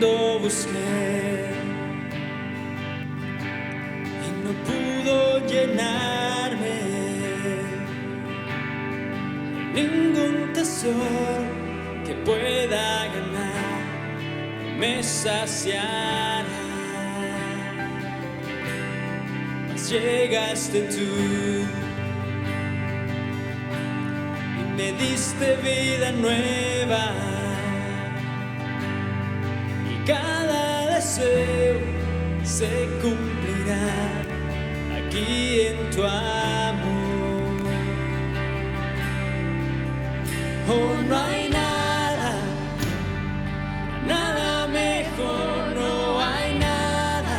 mundo busqué y no pudo llenarme. Ningún tesoro que pueda ganar me saciará. Mas llegaste tú y me diste vida nueva. Cada deseo se cumplirá aquí en tu amor. Oh, no hay nada, nada mejor, no hay nada,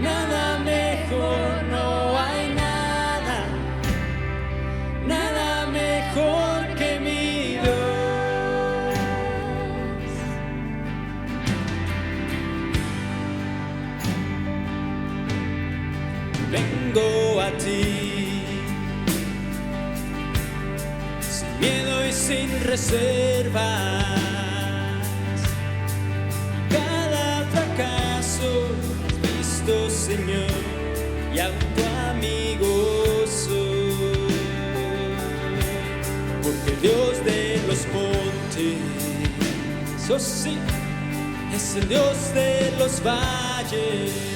nada mejor, no hay nada, nada mejor que mi Dios. Vengo a ti, sin miedo y sin reservas. Cada fracaso has visto, Señor, y aún tu amigo soy. Porque Dios de los montes, oh sí, es el Dios de los valles.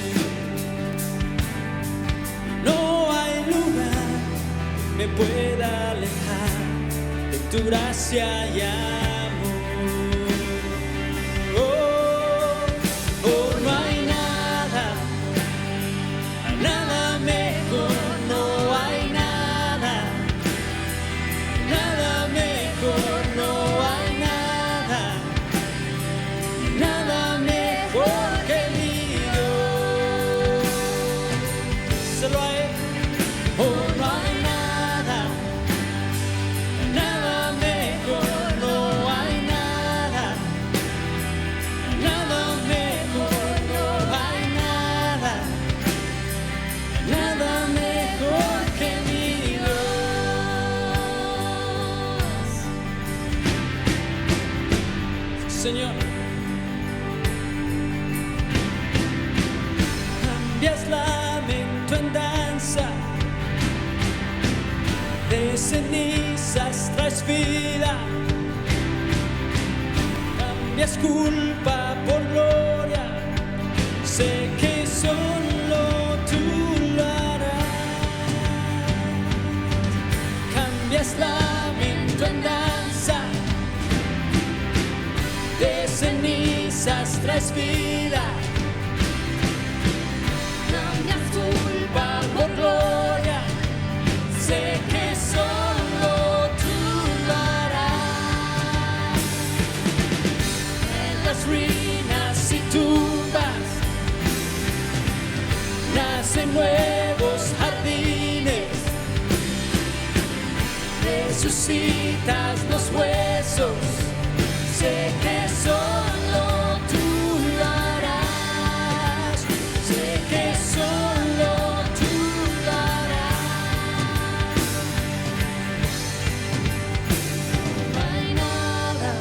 Me pueda alejar de tu gracia y amor. Oh, no hay nada, nada mejor, no hay nada, nada mejor, no hay nada, nada mejor que mi Dios. Solo a Él. Oh, no hay Señor, cambias lamento en danza, de cenizas traes vida, cambias culpa por gloria, sé que solo tú lo harás. Cambias lamento en danza, de cenizas traes vida, cambias culpa por gloria, sé que solo tú lo harás. En las ruinas y tumbas nacen nuevos jardines, resucitas los huesos, sé que solo tú lo harás, sé que solo tú lo harás. No hay nada,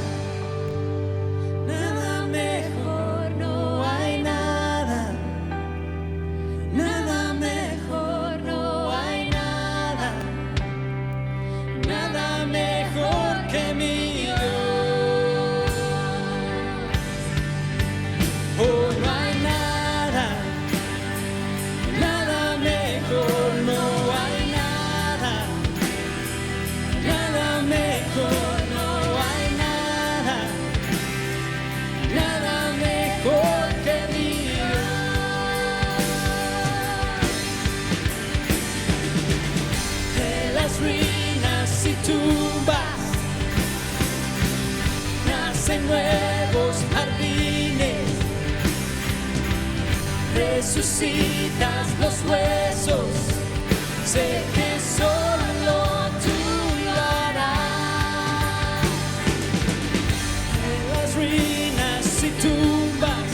nada mejor, no hay nada, nada mejor, no hay nada, nada mejor que mi tumbas nacen nuevos jardines, resucitas los huesos, sé que solo tú lo harás. En las ruinas y tumbas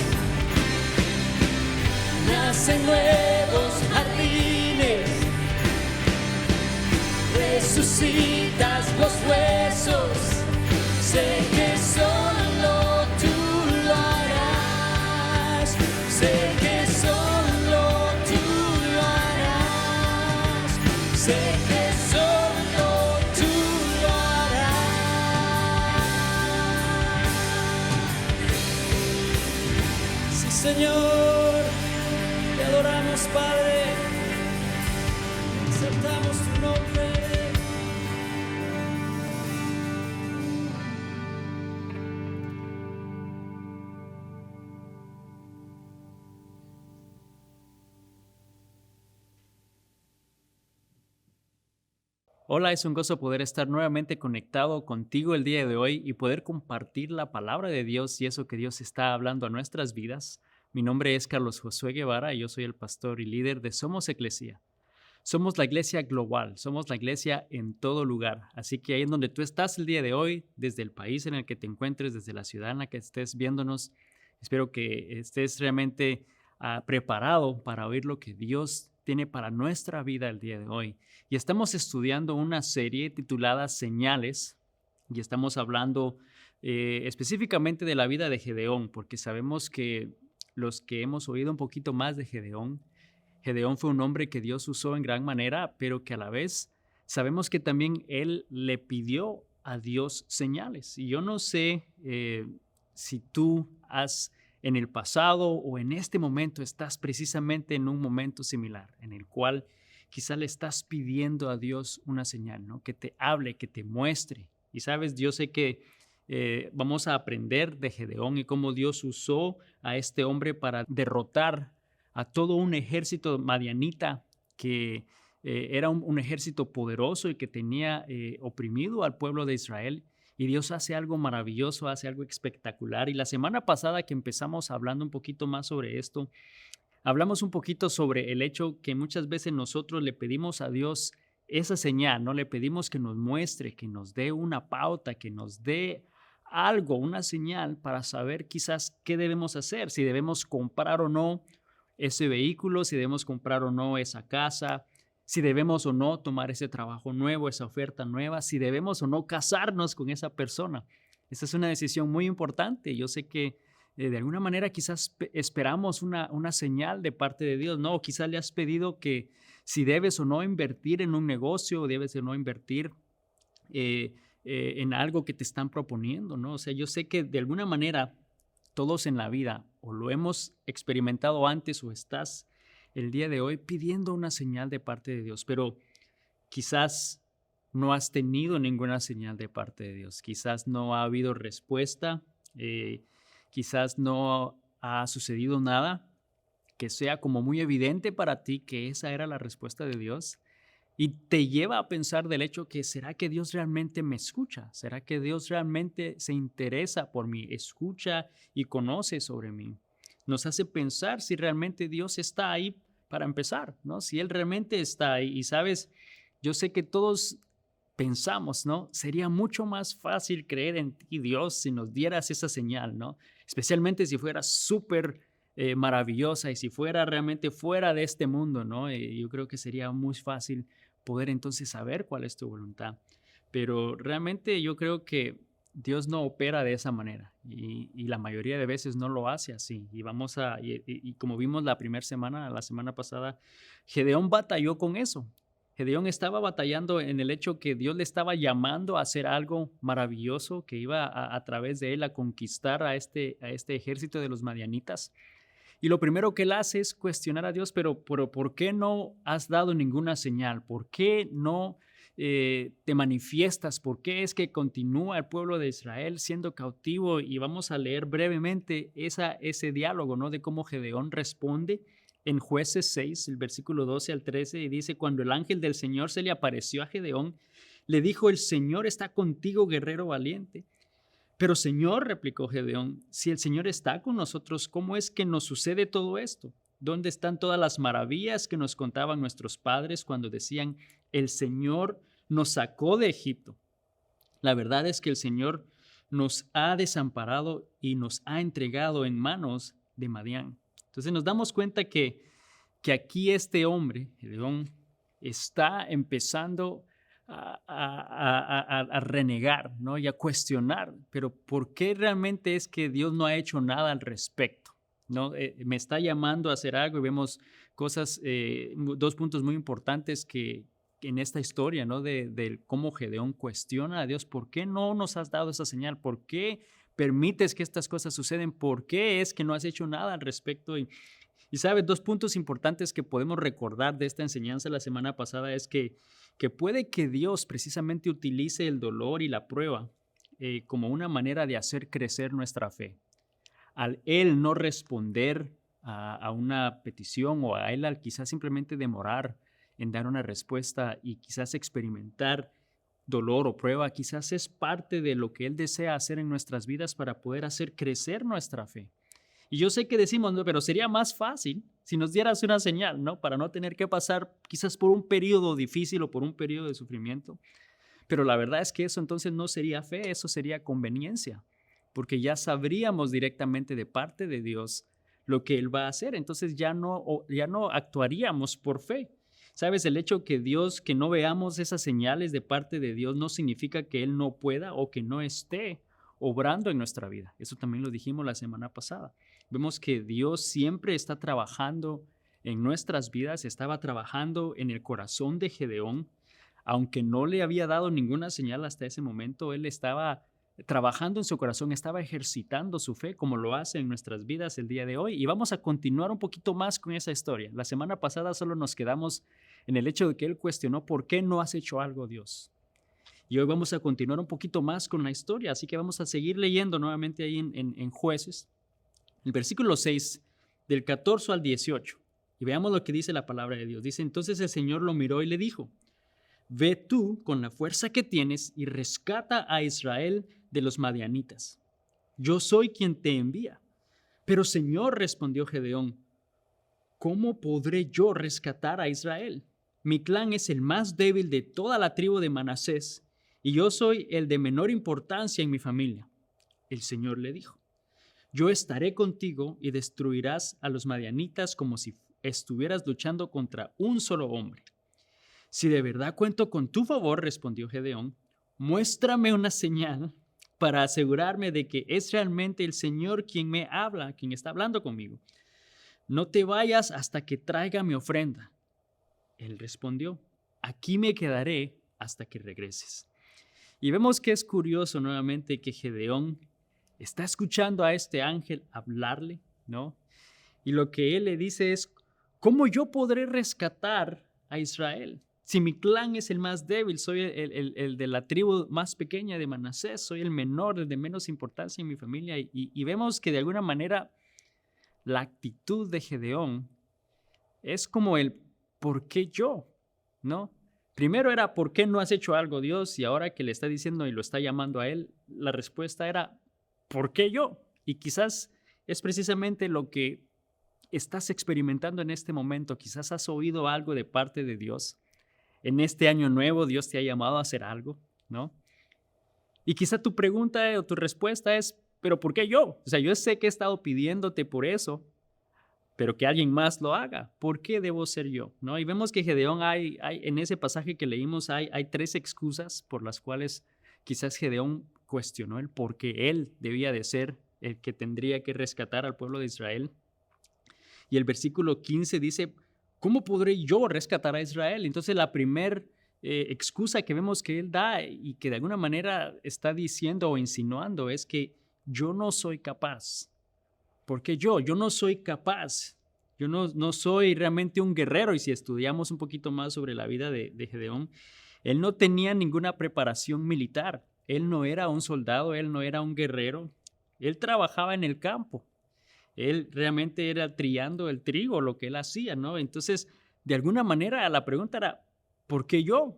nacen nuevos jardines, resucitas los huesos, sé que solo tú lo Señor, te adoramos, Padre, exaltamos tu nombre. Hola, es un gozo poder estar nuevamente conectado contigo el día de hoy y poder compartir la palabra de Dios y eso que Dios está hablando a nuestras vidas. Mi nombre es Carlos Josué Guevara y yo soy el pastor y líder de Somos Eclesia. Somos la iglesia global, somos la iglesia en todo lugar. Así que ahí en donde tú estás el día de hoy, desde el país en el que te encuentres, desde la ciudad en la que estés viéndonos, espero que estés realmente preparado para oír lo que Dios tiene para nuestra vida el día de hoy. Y estamos estudiando una serie titulada Señales y estamos hablando específicamente de la vida de Gedeón, porque sabemos que los que hemos oído un poquito más de Gedeón, Gedeón fue un hombre que Dios usó en gran manera, pero que a la vez sabemos que también él le pidió a Dios señales. Y yo no sé si tú has en el pasado o en este momento estás precisamente en un momento similar, en el cual quizá le estás pidiendo a Dios una señal, ¿no? Que te hable, que te muestre. Y sabes, yo sé que vamos a aprender de Gedeón y cómo Dios usó a este hombre para derrotar a todo un ejército madianita que era un ejército poderoso y que tenía oprimido al pueblo de Israel. Y Dios hace algo maravilloso, hace algo espectacular. Y la semana pasada que empezamos hablando un poquito más sobre esto, hablamos un poquito sobre el hecho que muchas veces nosotros le pedimos a Dios esa señal, ¿no? Le pedimos que nos muestre, que nos dé una pauta, que nos dé algo, una señal para saber quizás qué debemos hacer, si debemos comprar o no ese vehículo, si debemos comprar o no esa casa, si debemos o no tomar ese trabajo nuevo, esa oferta nueva, si debemos o no casarnos con esa persona. Esta es una decisión muy importante. Yo sé que de alguna manera quizás esperamos una señal de parte de Dios, ¿no? O quizás le has pedido que si debes o no invertir en un negocio, o debes o no invertir en algo que te están proponiendo, ¿no? O sea, yo sé que de alguna manera todos en la vida o lo hemos experimentado antes o estás el día de hoy pidiendo una señal de parte de Dios, pero quizás no has tenido ninguna señal de parte de Dios, quizás no ha habido respuesta, quizás no ha sucedido nada que sea como muy evidente para ti que esa era la respuesta de Dios. Y te lleva a pensar del hecho que ¿será que Dios realmente me escucha? ¿Será que Dios realmente se interesa por mí, escucha y conoce sobre mí? Nos hace pensar si realmente Dios está ahí para empezar, ¿no? Si Él realmente está ahí. Y sabes, yo sé que todos pensamos, ¿no? Sería mucho más fácil creer en ti, Dios, si nos dieras esa señal, ¿no? Especialmente si fuera súper maravillosa y si fuera realmente fuera de este mundo, ¿no? Yo creo que sería muy fácil poder entonces saber cuál es tu voluntad. Pero realmente yo creo que Dios no opera de esa manera y la mayoría de veces no lo hace así. Y como vimos la semana pasada, Gedeón batalló con eso. Gedeón estaba batallando en el hecho que Dios le estaba llamando a hacer algo maravilloso que iba a través de él a conquistar a este ejército de los madianitas. Y lo primero que él hace es cuestionar a Dios, pero ¿por qué no has dado ninguna señal? ¿Por qué no te manifiestas? ¿Por qué es que continúa el pueblo de Israel siendo cautivo? Y vamos a leer brevemente ese diálogo, ¿no? De cómo Gedeón responde en Jueces 6, el versículo 12 al 13, y dice, cuando el ángel del Señor se le apareció a Gedeón, le dijo, el Señor está contigo, guerrero valiente. Pero Señor, replicó Gedeón, si el Señor está con nosotros, ¿cómo es que nos sucede todo esto? ¿Dónde están todas las maravillas que nos contaban nuestros padres cuando decían, el Señor nos sacó de Egipto? La verdad es que el Señor nos ha desamparado y nos ha entregado en manos de Madián. Entonces nos damos cuenta que aquí este hombre, Gedeón, está empezando a renegar, ¿no? Y a cuestionar, pero ¿por qué realmente es que Dios no ha hecho nada al respecto? ¿No? Me está llamando a hacer algo y vemos cosas, dos puntos muy importantes que en esta historia, ¿no? De cómo Gedeón cuestiona a Dios, ¿por qué no nos has dado esa señal? ¿Por qué permites que estas cosas suceden? ¿Por qué es que no has hecho nada al respecto? Y sabes, dos puntos importantes que podemos recordar de esta enseñanza la semana pasada es que puede que Dios precisamente utilice el dolor y la prueba como una manera de hacer crecer nuestra fe. Al Él no responder a una petición o a Él al quizás simplemente demorar en dar una respuesta y quizás experimentar dolor o prueba, quizás es parte de lo que Él desea hacer en nuestras vidas para poder hacer crecer nuestra fe. Y yo sé que decimos, no, pero sería más fácil si nos dieras una señal, ¿no? Para no tener que pasar quizás por un periodo difícil o por un periodo de sufrimiento. Pero la verdad es que eso entonces no sería fe, eso sería conveniencia, porque ya sabríamos directamente de parte de Dios lo que Él va a hacer. Entonces ya no actuaríamos por fe. ¿Sabes? El hecho que no veamos esas señales de parte de Dios no significa que Él no pueda o que no esté obrando en nuestra vida. Eso también lo dijimos la semana pasada. Vemos que Dios siempre está trabajando en nuestras vidas, estaba trabajando en el corazón de Gedeón. Aunque no le había dado ninguna señal hasta ese momento, Él estaba trabajando en su corazón, estaba ejercitando su fe como lo hace en nuestras vidas el día de hoy. Y vamos a continuar un poquito más con esa historia. La semana pasada solo nos quedamos en el hecho de que Él cuestionó por qué no has hecho algo, Dios. Y hoy vamos a continuar un poquito más con la historia, así que vamos a seguir leyendo nuevamente ahí en Jueces, el versículo 6, del 14 al 18. Y veamos lo que dice la palabra de Dios. Dice, entonces el Señor lo miró y le dijo, ve tú con la fuerza que tienes y rescata a Israel de los madianitas. Yo soy quien te envía. Pero Señor, respondió Gedeón, ¿cómo podré yo rescatar a Israel? Mi clan es el más débil de toda la tribu de Manasés y yo soy el de menor importancia en mi familia. El Señor le dijo, yo estaré contigo y destruirás a los madianitas como si estuvieras luchando contra un solo hombre. Si de verdad cuento con tu favor, respondió Gedeón, muéstrame una señal para asegurarme de que es realmente el Señor quien me habla, quien está hablando conmigo. No te vayas hasta que traiga mi ofrenda. Él respondió, aquí me quedaré hasta que regreses. Y vemos que es curioso nuevamente que Gedeón está escuchando a este ángel hablarle, ¿no? Y lo que él le dice es, ¿cómo yo podré rescatar a Israel? Si mi clan es el más débil, soy el de la tribu más pequeña de Manasés, soy el menor, el de menos importancia en mi familia. Y vemos que de alguna manera la actitud de Gedeón es como el ¿por qué yo? ¿No? Primero era ¿por qué no has hecho algo, Dios? Y ahora que le está diciendo y lo está llamando a él, la respuesta era ¿por qué yo? Y quizás es precisamente lo que estás experimentando en este momento. Quizás has oído algo de parte de Dios. En este año nuevo Dios te ha llamado a hacer algo, ¿no? Y quizá tu pregunta o tu respuesta es, ¿pero por qué yo? O sea, yo sé que he estado pidiéndote por eso, pero que alguien más lo haga. ¿Por qué debo ser yo? ¿No? Y vemos que Gedeón en ese pasaje que leímos hay tres excusas por las cuales quizás Gedeón cuestionó el por qué él debía de ser el que tendría que rescatar al pueblo de Israel. Y el versículo 15 dice, ¿cómo podré yo rescatar a Israel? Entonces la primera excusa que vemos que él da y que de alguna manera está diciendo o insinuando es que yo no soy capaz. Porque yo no soy capaz, yo no soy realmente un guerrero. Y si estudiamos un poquito más sobre la vida de Gedeón, él no tenía ninguna preparación militar, él no era un soldado, él no era un guerrero, él trabajaba en el campo, él realmente era trillando el trigo, lo que él hacía, ¿no? Entonces, de alguna manera la pregunta era, ¿por qué yo?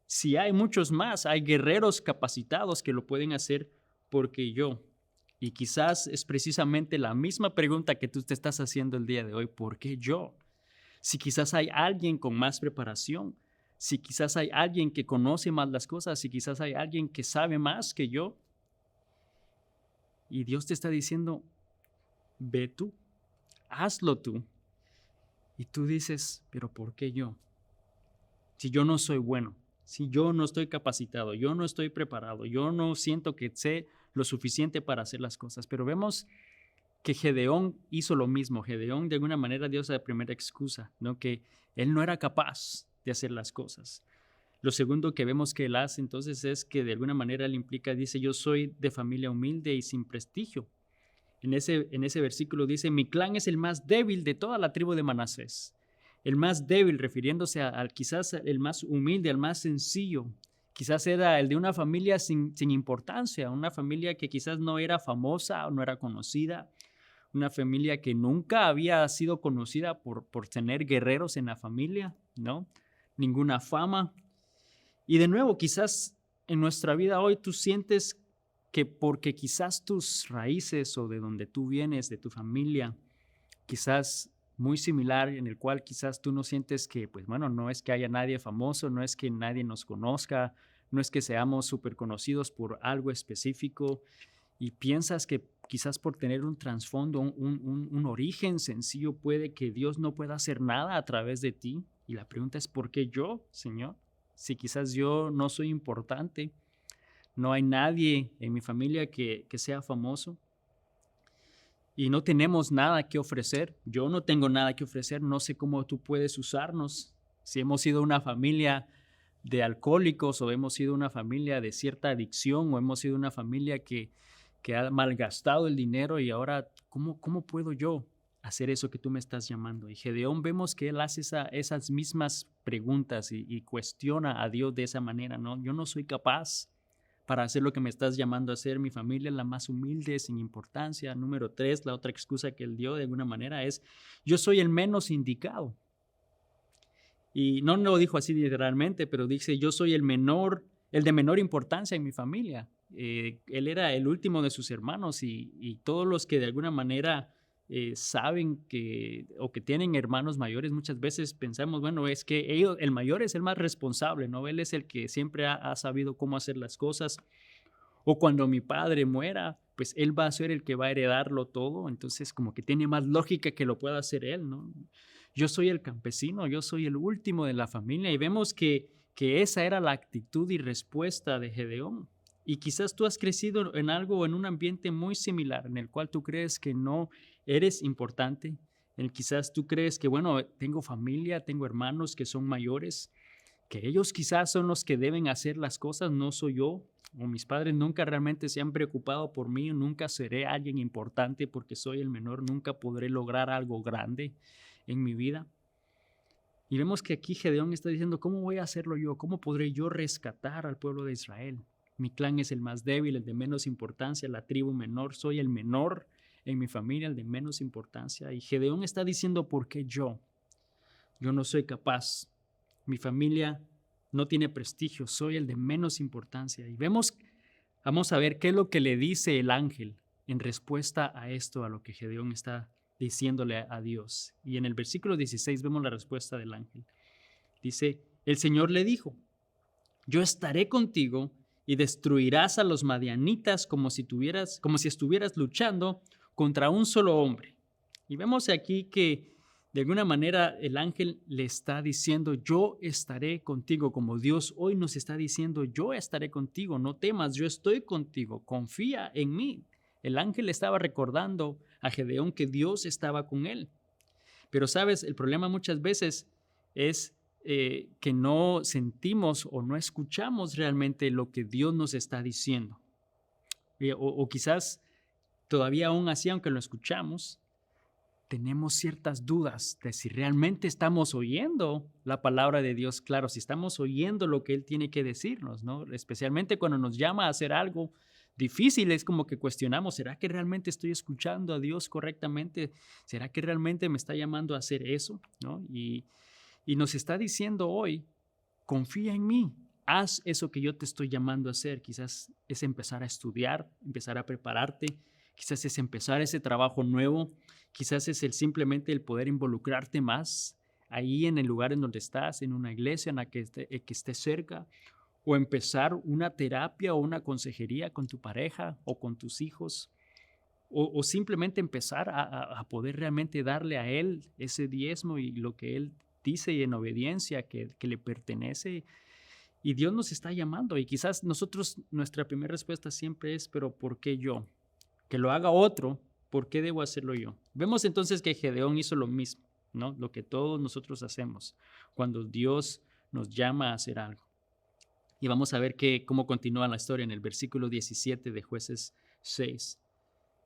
Si hay muchos más, hay guerreros capacitados que lo pueden hacer, ¿por qué yo? Y quizás es precisamente la misma pregunta que tú te estás haciendo el día de hoy. ¿Por qué yo? Si quizás hay alguien con más preparación, si quizás hay alguien que conoce más las cosas, si quizás hay alguien que sabe más que yo. Y Dios te está diciendo, ve tú, hazlo tú. Y tú dices, ¿pero por qué yo? Si yo no soy bueno, si yo no estoy capacitado, yo no estoy preparado, yo no siento que sé lo suficiente para hacer las cosas. Pero vemos que Gedeón hizo lo mismo. Gedeón de alguna manera dio esa primera excusa, ¿no? Que él no era capaz de hacer las cosas. Lo segundo que vemos que él hace entonces es que de alguna manera él implica, dice, yo soy de familia humilde y sin prestigio. En ese versículo dice, mi clan es el más débil de toda la tribu de Manasés. El más débil, refiriéndose al quizás el más humilde, al más sencillo. Quizás era el de una familia sin importancia, una familia que quizás no era famosa o no era conocida, una familia que nunca había sido conocida por tener guerreros en la familia, ¿no? Ninguna fama. Y de nuevo, quizás en nuestra vida hoy tú sientes que porque quizás tus raíces o de donde tú vienes, de tu familia, quizás muy similar, en el cual quizás tú no sientes que, pues bueno, no es que haya nadie famoso, no es que nadie nos conozca, no es que seamos súper conocidos por algo específico, y piensas que quizás por tener un trasfondo, un origen sencillo, puede que Dios no pueda hacer nada a través de ti. Y la pregunta es, ¿por qué yo, Señor? Si quizás yo no soy importante, no hay nadie en mi familia que sea famoso y no tenemos nada que ofrecer. Yo no tengo nada que ofrecer, no sé cómo tú puedes usarnos. Si hemos sido una familia de alcohólicos o hemos sido una familia de cierta adicción o hemos sido una familia que ha malgastado el dinero y ahora, ¿cómo puedo yo hacer eso que tú me estás llamando? Y Gedeón vemos que él hace esas mismas preguntas y cuestiona a Dios de esa manera, ¿no? Yo no soy capaz para hacer lo que me estás llamando a hacer. Mi familia es la más humilde, sin importancia. Número 3, la otra excusa que él dio de alguna manera es, yo soy el menos indicado. Y no lo dijo así literalmente, pero dice, yo soy el de menor importancia en mi familia. Él era el último de sus hermanos y todos los que de alguna manera saben o que tienen hermanos mayores, muchas veces pensamos, bueno, es que el mayor es el más responsable, ¿no? Él es el que siempre ha sabido cómo hacer las cosas. O cuando mi padre muera, pues él va a ser el que va a heredarlo todo, entonces como que tiene más lógica que lo pueda hacer él, ¿no? Yo soy el campesino, yo soy el último de la familia y vemos que esa era la actitud y respuesta de Gedeón. Y quizás tú has crecido en algo, en un ambiente muy similar, en el cual tú crees que no eres importante, en el quizás tú crees que, bueno, tengo familia, tengo hermanos que son mayores, que ellos quizás son los que deben hacer las cosas, no soy yo, o mis padres nunca realmente se han preocupado por mí, nunca seré alguien importante porque soy el menor, nunca podré lograr algo grande en mi vida. Y vemos que aquí Gedeón está diciendo, ¿cómo voy a hacerlo yo? ¿Cómo podré yo rescatar al pueblo de Israel? Mi clan es el más débil, el de menos importancia, la tribu menor, soy el menor en mi familia, el de menos importancia. Y Gedeón está diciendo, ¿por qué yo? Yo no soy capaz. Mi familia no tiene prestigio, soy el de menos importancia. Y vamos a ver qué es lo que le dice el ángel en respuesta a esto, a lo que Gedeón está diciéndole a Dios. Y en el versículo 16 vemos la respuesta del ángel. Dice, el Señor le dijo, yo estaré contigo y destruirás a los madianitas como si estuvieras luchando contra un solo hombre. Y vemos aquí que de alguna manera el ángel le está diciendo, yo estaré contigo, como Dios hoy nos está diciendo, yo estaré contigo, no temas, yo estoy contigo, confía en mí. El ángel le estaba recordando a Gedeón que Dios estaba con él. Pero sabes, el problema muchas veces es que no sentimos o no escuchamos realmente lo que Dios nos está diciendo. O quizás todavía aún así, aunque lo escuchamos, tenemos ciertas dudas de si realmente estamos oyendo la palabra de Dios, claro, si estamos oyendo lo que Él tiene que decirnos, ¿no? Especialmente cuando nos llama a hacer algo difícil, es como que cuestionamos, ¿será que realmente estoy escuchando a Dios correctamente? ¿Será que realmente me está llamando a hacer eso? ¿No? Y nos está diciendo hoy, confía en mí, haz eso que yo te estoy llamando a hacer. Quizás es empezar a estudiar, empezar a prepararte, quizás es empezar ese trabajo nuevo, quizás es simplemente el poder involucrarte más ahí en el lugar en donde estás, en una iglesia en la que estés cerca, o empezar una terapia o una consejería con tu pareja o con tus hijos, o simplemente empezar a poder realmente darle a Él ese diezmo y lo que Él dice y en obediencia que le pertenece. Y Dios nos está llamando y quizás nuestra primera respuesta siempre es, pero ¿por qué yo? Que lo haga otro, ¿por qué debo hacerlo yo? Vemos entonces que Gedeón hizo lo mismo, ¿no? Lo que todos nosotros hacemos cuando Dios nos llama a hacer algo. Y vamos a ver cómo continúa la historia en el versículo 17 de Jueces 6.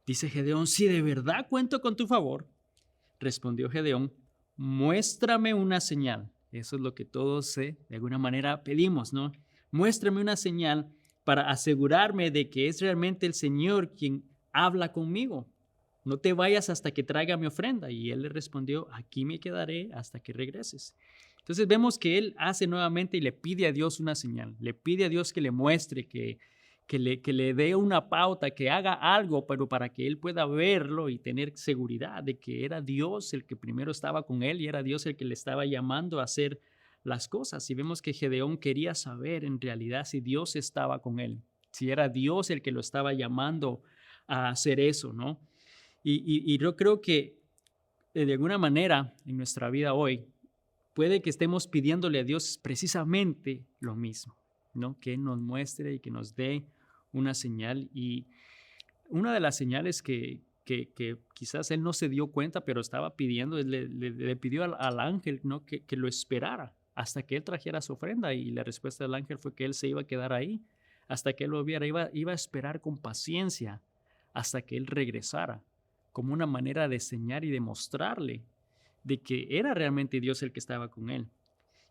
Dice Gedeón, si de verdad cuento con tu favor, respondió Gedeón, muéstrame una señal. Eso es lo que todos de alguna manera pedimos, ¿no? Muéstrame una señal para asegurarme de que es realmente el Señor quien habla conmigo. No te vayas hasta que traiga mi ofrenda. Y él le respondió, aquí me quedaré hasta que regreses. Entonces vemos que él hace nuevamente y le pide a Dios una señal. Le pide a Dios que le muestre, que le dé una pauta, que haga algo, pero para que él pueda verlo y tener seguridad de que era Dios el que primero estaba con él y era Dios el que le estaba llamando a hacer las cosas. Y vemos que Gedeón quería saber en realidad si Dios estaba con él, si era Dios el que lo estaba llamando a hacer eso, ¿no? Y yo creo que de alguna manera en nuestra vida hoy puede que estemos pidiéndole a Dios precisamente lo mismo, ¿no? Que Él nos muestre y que nos dé una señal. Y una de las señales que quizás Él no se dio cuenta, pero estaba pidiendo, le pidió al ángel, ¿no? Que lo esperara hasta que Él trajera su ofrenda. Y la respuesta del ángel fue que Él se iba a quedar ahí hasta que Él lo viera. Iba a esperar con paciencia hasta que Él regresara, como una manera de enseñar y demostrarle de que era realmente Dios el que estaba con él.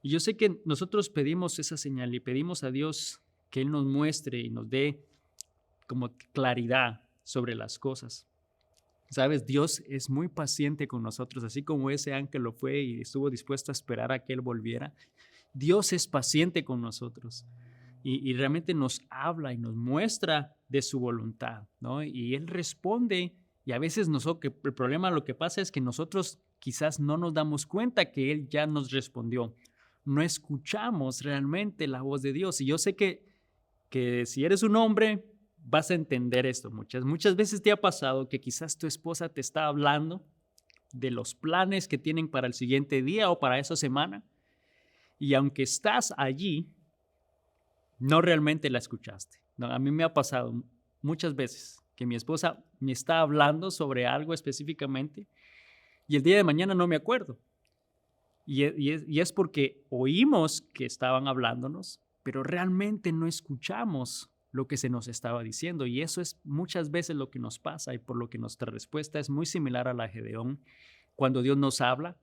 Y yo sé que nosotros pedimos esa señal y pedimos a Dios que Él nos muestre y nos dé como claridad sobre las cosas. Sabes, Dios es muy paciente con nosotros, así como ese ángel lo fue y estuvo dispuesto a esperar a que Él volviera. Dios es paciente con nosotros y realmente nos habla y nos muestra de su voluntad, ¿no? Y Él responde. Y a veces el problema, lo que pasa es que nosotros quizás no nos damos cuenta que Él ya nos respondió. No escuchamos realmente la voz de Dios. Y yo sé que si eres un hombre, vas a entender esto. Muchas veces te ha pasado que quizás tu esposa te está hablando de los planes que tienen para el siguiente día o para esa semana. Y aunque estás allí, no realmente la escuchaste. No, a mí me ha pasado muchas veces que mi esposa me está hablando sobre algo específicamente y el día de mañana no me acuerdo. Y es porque oímos que estaban hablándonos, pero realmente no escuchamos lo que se nos estaba diciendo. Y eso es muchas veces lo que nos pasa y por lo que nuestra respuesta es muy similar a la de Gedeón. Cuando Dios nos habla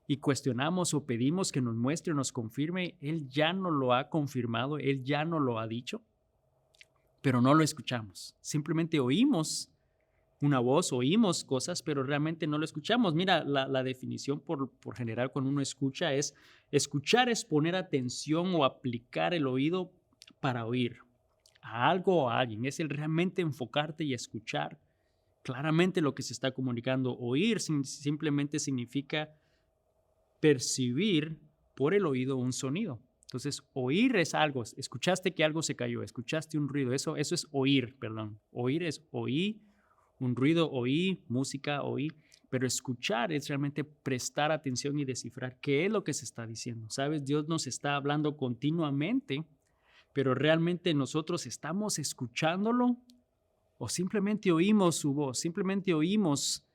y cuestionamos o pedimos que nos muestre o nos confirme, Él ya no lo ha confirmado, Él ya no lo ha dicho, pero no lo escuchamos. Simplemente oímos una voz, oímos cosas, pero realmente no lo escuchamos. Mira, la definición por general cuando uno escucha es, escuchar es poner atención o aplicar el oído para oír a algo o a alguien. Es el realmente enfocarte y escuchar claramente lo que se está comunicando. Oír simplemente significa percibir por el oído un sonido. Entonces, oír es algo, escuchaste que algo se cayó, escuchaste un ruido, eso es oír, perdón. Oír es oí, un ruido oí, música oí, pero escuchar es realmente prestar atención y descifrar qué es lo que se está diciendo. ¿Sabes? Dios nos está hablando continuamente, pero realmente nosotros estamos escuchándolo o simplemente oímos su voz, simplemente oímos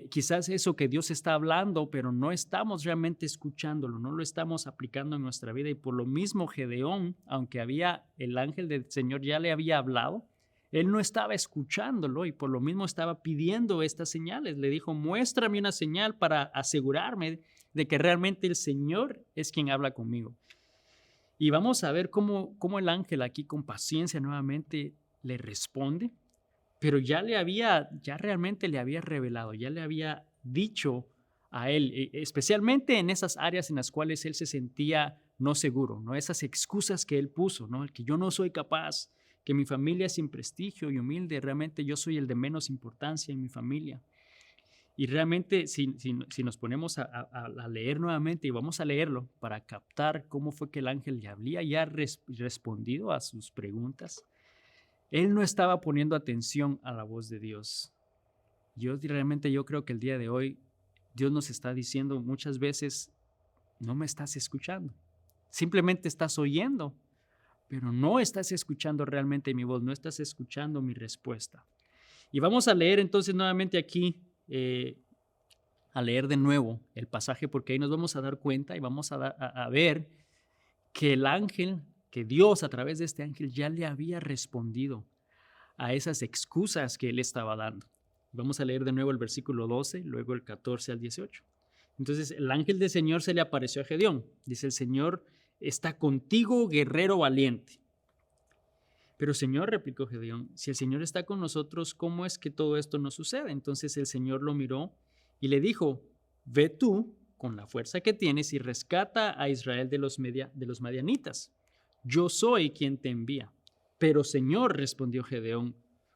quizás eso que Dios está hablando, pero no estamos realmente escuchándolo, no lo estamos aplicando en nuestra vida. Y por lo mismo Gedeón, aunque el ángel del Señor ya le había hablado, él no estaba escuchándolo y por lo mismo estaba pidiendo estas señales. Le dijo, muéstrame una señal para asegurarme de que realmente el Señor es quien habla conmigo. Y vamos a ver cómo el ángel aquí con paciencia nuevamente le responde. Pero ya realmente le había revelado, ya le había dicho a él, especialmente en esas áreas en las cuales él se sentía no seguro, ¿no? Esas excusas que él puso, ¿no? El que yo no soy capaz, que mi familia es sin prestigio y humilde, realmente yo soy el de menos importancia en mi familia. Y realmente si nos ponemos a leer nuevamente, y vamos a leerlo para captar cómo fue que el ángel le había ya respondido a sus preguntas, él no estaba poniendo atención a la voz de Dios. Yo creo que el día de hoy Dios nos está diciendo muchas veces, no me estás escuchando. Simplemente estás oyendo, pero no estás escuchando realmente mi voz, no estás escuchando mi respuesta. Y vamos a leer entonces nuevamente aquí, a leer de nuevo el pasaje, porque ahí nos vamos a dar cuenta y vamos a ver que el ángel que Dios a través de este ángel ya le había respondido a esas excusas que él estaba dando. Vamos a leer de nuevo el versículo 12, luego el 14 al 18. Entonces el ángel del Señor se le apareció a Gedeón. Dice: el Señor está contigo, guerrero valiente. Pero Señor, replicó Gedeón, si el Señor está con nosotros, ¿cómo es que todo esto no sucede? Entonces el Señor lo miró y le dijo: ve tú con la fuerza que tienes y rescata a Israel de los madianitas. Yo soy quien te envía. Pero Señor, respondió Gedeón,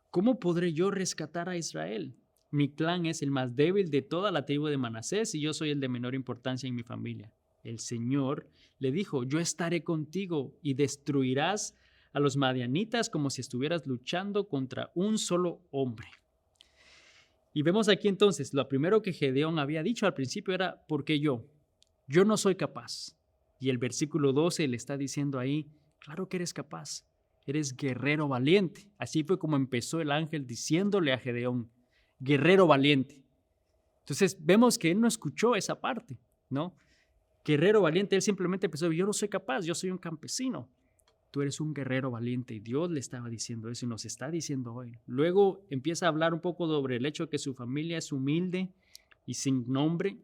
¿cómo podré yo rescatar a Israel? Mi clan es el más débil de toda la tribu de Manasés y yo soy el de menor importancia en mi familia. El Señor le dijo: yo estaré contigo y destruirás a los madianitas como si estuvieras luchando contra un solo hombre. Y vemos aquí entonces, lo primero que Gedeón había dicho al principio era: ¿por qué yo? Yo no soy capaz. Y el versículo 12 le está diciendo ahí: claro que eres capaz, eres guerrero valiente. Así fue como empezó el ángel diciéndole a Gedeón: guerrero valiente. Entonces vemos que él no escuchó esa parte, ¿no? Guerrero valiente, él simplemente empezó: yo no soy capaz, yo soy un campesino. Tú eres un guerrero valiente. Y Dios le estaba diciendo eso y nos está diciendo hoy. Luego empieza a hablar un poco sobre el hecho de que su familia es humilde y sin nombre.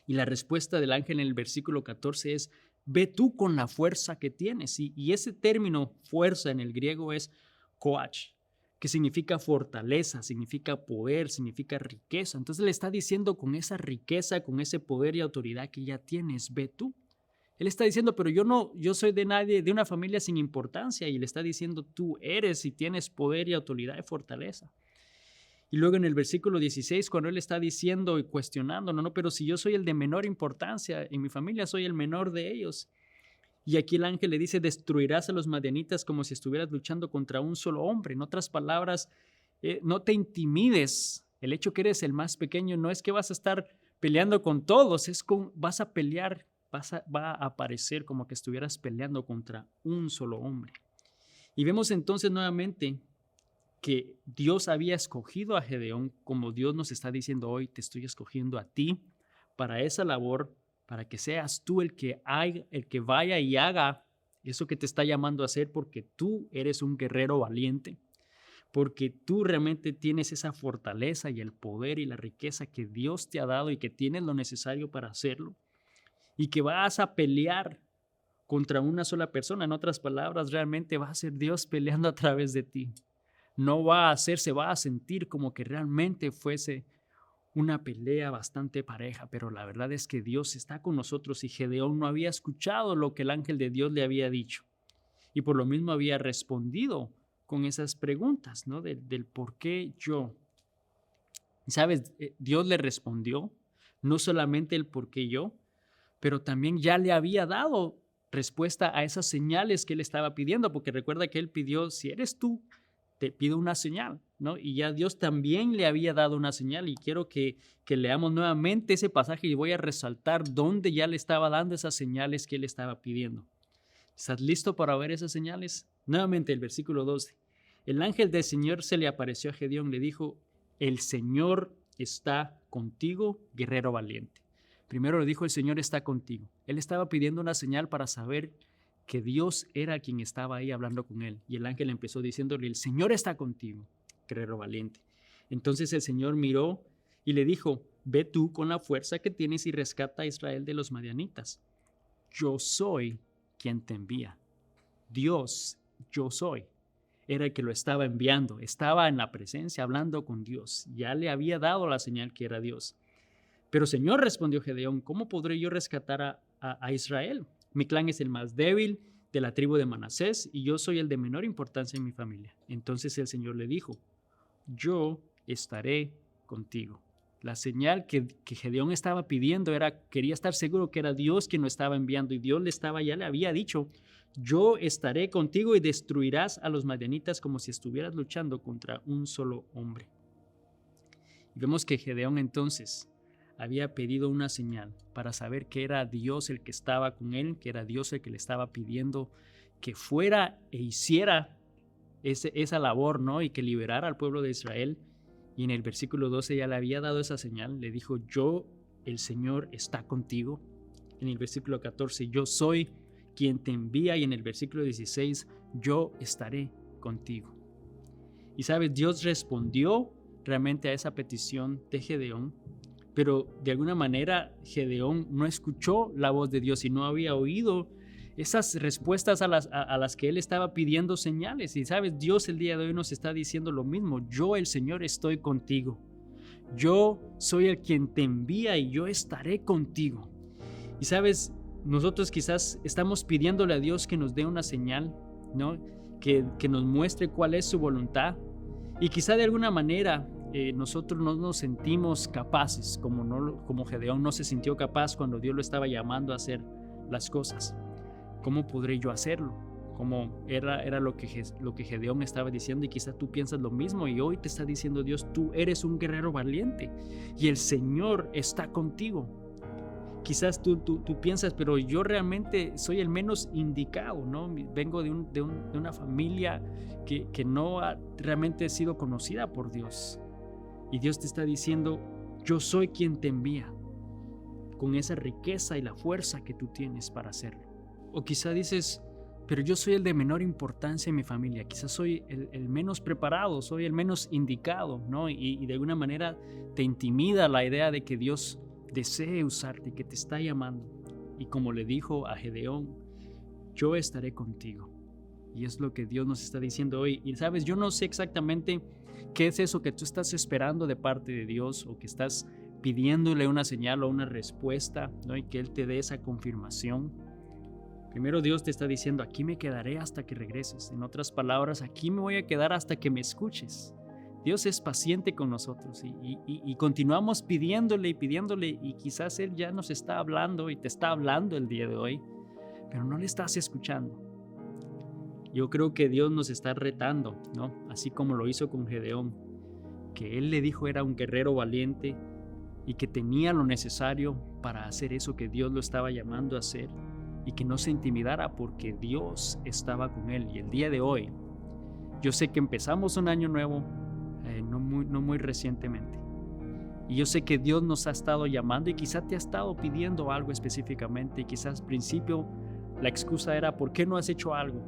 Y la respuesta del ángel en el versículo 14 es: ve tú con la fuerza que tienes. Y ese término fuerza en el griego es coach, que significa fortaleza, significa poder, significa riqueza. Entonces le está diciendo: con esa riqueza, con ese poder y autoridad que ya tienes, ve tú. Él está diciendo: pero yo soy de una familia sin importancia. Y le está diciendo: tú eres y tienes poder y autoridad y fortaleza. Y luego en el versículo 16, cuando él está diciendo y cuestionando: no, pero si yo soy el de menor importancia en mi familia, soy el menor de ellos. Y aquí el ángel le dice: destruirás a los madianitas como si estuvieras luchando contra un solo hombre. En otras palabras, no te intimides. El hecho que eres el más pequeño no es que vas a estar peleando con todos, vas a pelear. Va a aparecer como que estuvieras peleando contra un solo hombre. Y vemos entonces nuevamente que Dios había escogido a Gedeón, como Dios nos está diciendo hoy: te estoy escogiendo a ti para esa labor, para que seas tú el que vaya y haga eso que te está llamando a hacer, porque tú eres un guerrero valiente, porque tú realmente tienes esa fortaleza y el poder y la riqueza que Dios te ha dado y que tienes lo necesario para hacerlo. Y que vas a pelear contra una sola persona. En otras palabras, realmente va a ser Dios peleando a través de ti. No se va a sentir como que realmente fuese una pelea bastante pareja, pero la verdad es que Dios está con nosotros y Gedeón no había escuchado lo que el ángel de Dios le había dicho. Y por lo mismo había respondido con esas preguntas, ¿no? Del por qué yo. ¿Sabes? Dios le respondió, no solamente el por qué yo, pero también ya le había dado respuesta a esas señales que él estaba pidiendo, porque recuerda que él pidió: si eres tú, te pido una señal, ¿no? Y ya Dios también le había dado una señal, y quiero que leamos nuevamente ese pasaje y voy a resaltar dónde ya le estaba dando esas señales que él estaba pidiendo. ¿Estás listo para ver esas señales? Nuevamente el versículo 12. El ángel del Señor se le apareció a Gedeón, le dijo: el Señor está contigo, guerrero valiente. Primero le dijo: el Señor está contigo. Él estaba pidiendo una señal para saber que Dios era quien estaba ahí hablando con él. Y el ángel empezó diciéndole: el Señor está contigo, guerrero valiente. Entonces el Señor miró y le dijo: ve tú con la fuerza que tienes y rescata a Israel de los madianitas. Yo soy quien te envía. Dios, yo soy, era el que lo estaba enviando. Estaba en la presencia hablando con Dios. Ya le había dado la señal que era Dios. Pero Señor, respondió Gedeón, ¿cómo podré yo rescatar a Israel? Mi clan es el más débil de la tribu de Manasés y yo soy el de menor importancia en mi familia. Entonces el Señor le dijo: yo estaré contigo. La señal que Gedeón estaba pidiendo quería estar seguro que era Dios quien lo estaba enviando, y Dios ya le había dicho: yo estaré contigo y destruirás a los madianitas como si estuvieras luchando contra un solo hombre. Y vemos que Gedeón entonces había pedido una señal para saber que era Dios el que estaba con él, que era Dios el que le estaba pidiendo que fuera e hiciera esa labor, ¿no? Y que liberara al pueblo de Israel. Y en el versículo 12 ya le había dado esa señal, le dijo: yo, el Señor, está contigo. En el versículo 14, yo soy quien te envía, y en el versículo 16, yo estaré contigo. Y sabes, Dios respondió realmente a esa petición de Gedeón, pero de alguna manera Gedeón no escuchó la voz de Dios y no había oído esas respuestas a las que él estaba pidiendo señales. Y sabes, Dios el día de hoy nos está diciendo lo mismo: yo, el Señor, estoy contigo. Yo soy el quien te envía y yo estaré contigo. Y sabes, nosotros quizás estamos pidiéndole a Dios que nos dé una señal, ¿no? Que nos muestre cuál es su voluntad. Y quizá de alguna manera nosotros no nos sentimos capaces, como Gedeón no se sintió capaz cuando Dios lo estaba llamando a hacer las cosas. ¿Cómo podré yo hacerlo? Como era lo que Gedeón estaba diciendo, y quizá tú piensas lo mismo, y hoy te está diciendo Dios: tú eres un guerrero valiente y el Señor está contigo. Quizás tú piensas, pero yo realmente soy el menos indicado, ¿no? Vengo de una familia que no ha realmente sido conocida por Dios. Y Dios te está diciendo: yo soy quien te envía, con esa riqueza y la fuerza que tú tienes para hacerlo. O quizá dices: pero yo soy el de menor importancia en mi familia, quizás soy el menos preparado, soy el menos indicado, ¿no? Y de alguna manera te intimida la idea de que Dios desee usarte, que te está llamando. Y como le dijo a Gedeón: yo estaré contigo. Y es lo que Dios nos está diciendo hoy. Y sabes, yo no sé exactamente qué es eso que tú estás esperando de parte de Dios, o que estás pidiéndole una señal o una respuesta, ¿no? Y que Él te dé esa confirmación. Primero, Dios te está diciendo: aquí me quedaré hasta que regreses. En otras palabras, aquí me voy a quedar hasta que me escuches. Dios es paciente con nosotros y continuamos pidiéndole y pidiéndole, y quizás Él ya nos está hablando y te está hablando el día de hoy, pero no le estás escuchando. Yo creo que Dios nos está retando, ¿no? Así como lo hizo con Gedeón, que Él le dijo era un guerrero valiente y que tenía lo necesario para hacer eso que Dios lo estaba llamando a hacer, y que no se intimidara porque Dios estaba con él. Y el día de hoy, yo sé que empezamos un año nuevo, no muy recientemente, y yo sé que Dios nos ha estado llamando, y quizá te ha estado pidiendo algo específicamente, y quizás al principio la excusa era: ¿por qué no has hecho algo?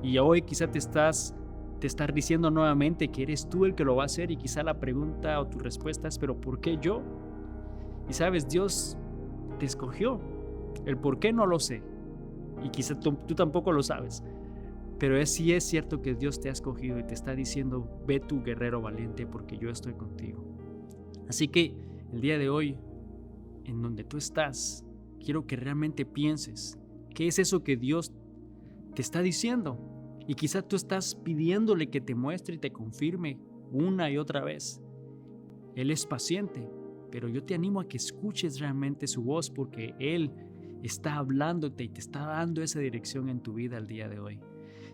Y hoy quizá te estás diciendo nuevamente que eres tú el que lo va a hacer, y quizá la pregunta o tu respuesta es: ¿pero por qué yo? Y sabes, Dios te escogió. El por qué no lo sé, y quizá tú tampoco lo sabes, pero sí es cierto que Dios te ha escogido y te está diciendo: ve tu guerrero valiente, porque yo estoy contigo. Así que el día de hoy, en donde tú estás, quiero que realmente pienses qué es eso que Dios te está diciendo, y quizá tú estás pidiéndole que te muestre y te confirme una y otra vez. Él es paciente, pero yo te animo a que escuches realmente su voz, porque Él está hablándote y te está dando esa dirección en tu vida el día de hoy.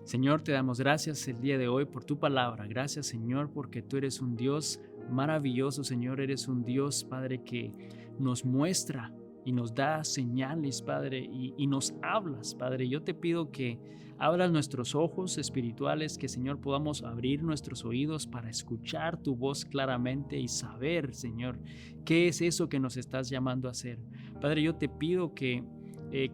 Señor, te damos gracias el día de hoy por tu palabra. Gracias, Señor, porque tú eres un Dios maravilloso, Señor. Eres un Dios, Padre, que nos muestra y nos da señales, Padre, y nos hablas, Padre. Yo te pido que abras nuestros ojos espirituales, que, Señor, podamos abrir nuestros oídos para escuchar tu voz claramente y saber, Señor, qué es eso que nos estás llamando a hacer. Padre, yo te pido que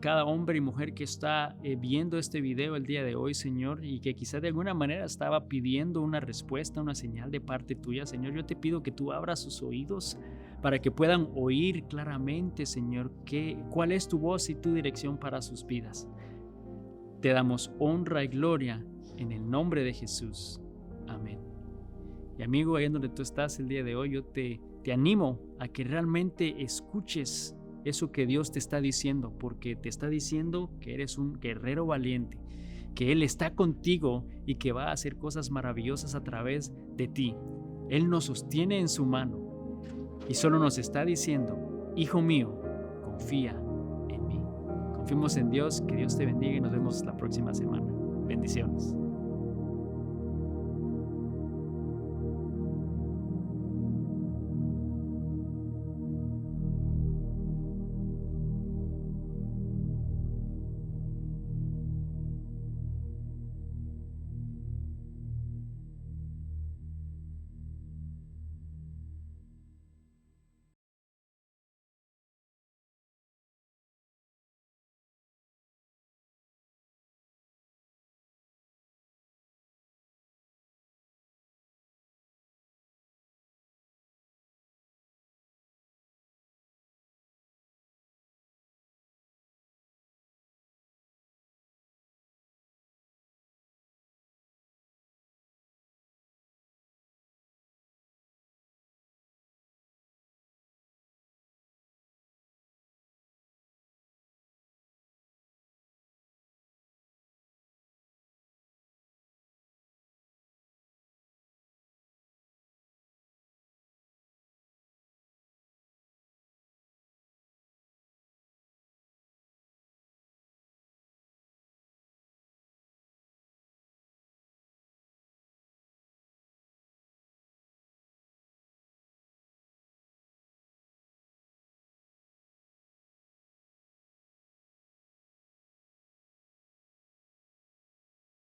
cada hombre y mujer que está viendo este video el día de hoy, Señor, y que quizá de alguna manera estaba pidiendo una respuesta, una señal de parte tuya, Señor, yo te pido que tú abras sus oídos para que puedan oír claramente, Señor, cuál es tu voz y tu dirección para sus vidas. Te damos honra y gloria en el nombre de Jesús. Amén. Y amigo, ahí en donde tú estás el día de hoy, yo te animo a que realmente escuches eso que Dios te está diciendo, porque te está diciendo que eres un guerrero valiente, que Él está contigo y que va a hacer cosas maravillosas a través de ti. Él nos sostiene en su mano y solo nos está diciendo: hijo mío, confía en mí. Confiemos en Dios, que Dios te bendiga y nos vemos la próxima semana. Bendiciones.